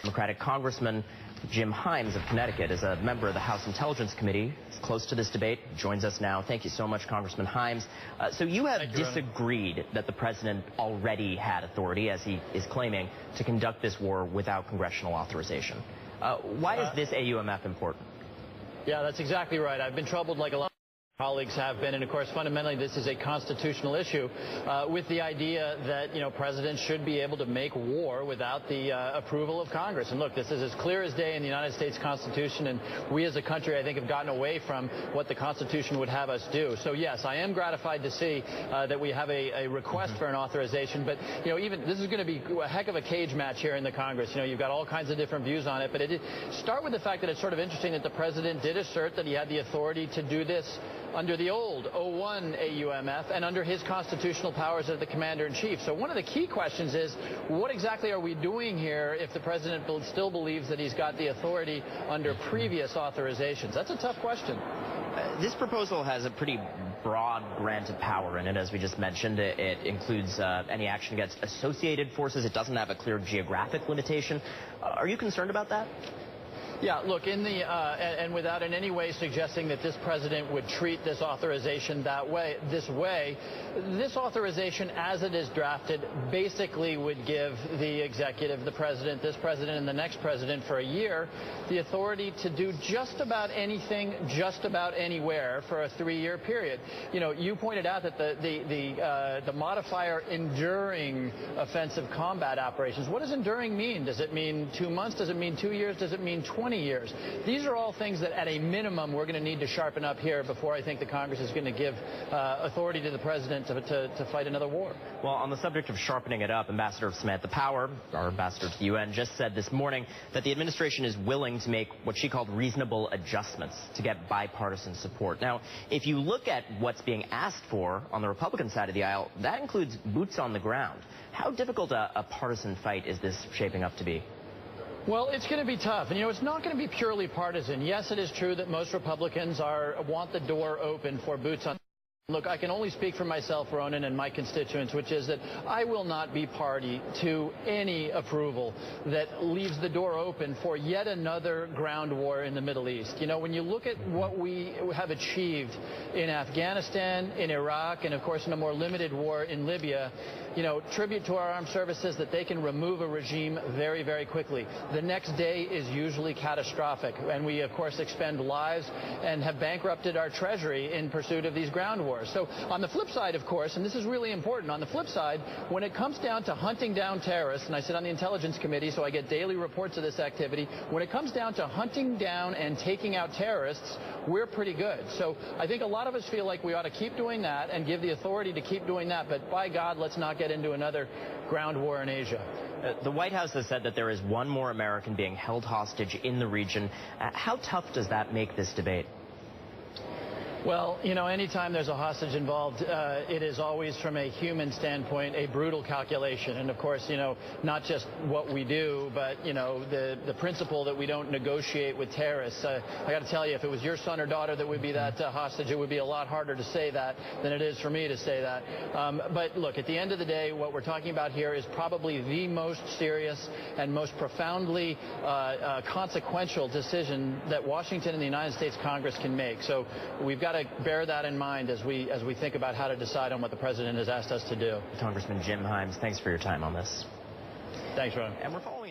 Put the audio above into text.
Democratic Congressman Jim Himes of Connecticut is a member of the House Intelligence Committee. He's close to this debate. Joins us now. Thank you so much, Congressman Himes. So you have disagreed that the president already had authority, as he is claiming, to conduct this war without congressional authorization. Why is this AUMF important? Yeah, that's exactly right. I've been troubled like a lot of colleagues have been, and of course fundamentally this is a constitutional issue with the idea that presidents should be able to make war without the approval of Congress. And look, this is as clear as day in the United States Constitution, and we as a country I think have gotten away from what the Constitution would have us do. So yes, I am gratified to see that we have a request for an authorization, but even this is going to be a heck of a cage match here in the Congress. You've got all kinds of different views on it, but start with the fact that it's sort of interesting that the president did assert that he had the authority to do this under the old 01 AUMF and under his constitutional powers as the commander-in-chief. So one of the key questions is, what exactly are we doing here if the president still believes that he's got the authority under previous authorizations? That's a tough question. This proposal has a pretty broad grant of power in it, as we just mentioned. It includes any action against associated forces. It doesn't have a clear geographic limitation. Are you concerned about that? Yeah, look, and without in any way suggesting that this president would treat this authorization this authorization as it is drafted basically would give the executive, the president, this president, and the next president for a year the authority to do just about anything, just about anywhere for a 3-year period. You pointed out that the modifier enduring offensive combat operations. What does enduring mean? Does it mean 2 months? Does it mean 2 years? Does it mean 20 years? These are all things that at a minimum we're going to need to sharpen up here before I think the Congress is going to give authority to the president to fight another war. Well, on the subject of sharpening it up, Ambassador Samantha Power, our ambassador to the UN, just said this morning that the administration is willing to make what she called reasonable adjustments to get bipartisan support. Now, if you look at what's being asked for on the Republican side of the aisle, that includes boots on the ground. How difficult a partisan fight is this shaping up to be? Well, it's going to be tough. And, it's not going to be purely partisan. Yes, it is true that most Republicans want the door open for boots on. Look, I can only speak for myself, Ronan, and my constituents, which is that I will not be party to any approval that leaves the door open for yet another ground war in the Middle East. When you look at what we have achieved in Afghanistan, in Iraq, and, of course, in a more limited war in Libya, tribute to our armed services that they can remove a regime very, very quickly. The next day is usually catastrophic, and we, of course, expend lives and have bankrupted our treasury in pursuit of these ground wars. So on the flip side, of course, and this is really important, on the flip side, when it comes down to hunting down terrorists, and I sit on the Intelligence Committee, so I get daily reports of this activity, when it comes down to hunting down and taking out terrorists, we're pretty good. So I think a lot of us feel like we ought to keep doing that and give the authority to keep doing that, but by God, let's not get into another ground war in Asia. The White House has said that there is one more American being held hostage in the region. How tough does that make this debate? Well, anytime there's a hostage involved, it is always, from a human standpoint, a brutal calculation. And, of course, not just what we do, but, the principle that we don't negotiate with terrorists. I got to tell you, if it was your son or daughter that would be that hostage, it would be a lot harder to say that than it is for me to say that. But, look, at the end of the day, what we're talking about here is probably the most serious and most profoundly consequential decision that Washington and the United States Congress can make. So we've got to bear that in mind as we think about how to decide on what the president has asked us to do. Congressman Jim Himes, thanks for your time on this. Thanks, Ron. And we're following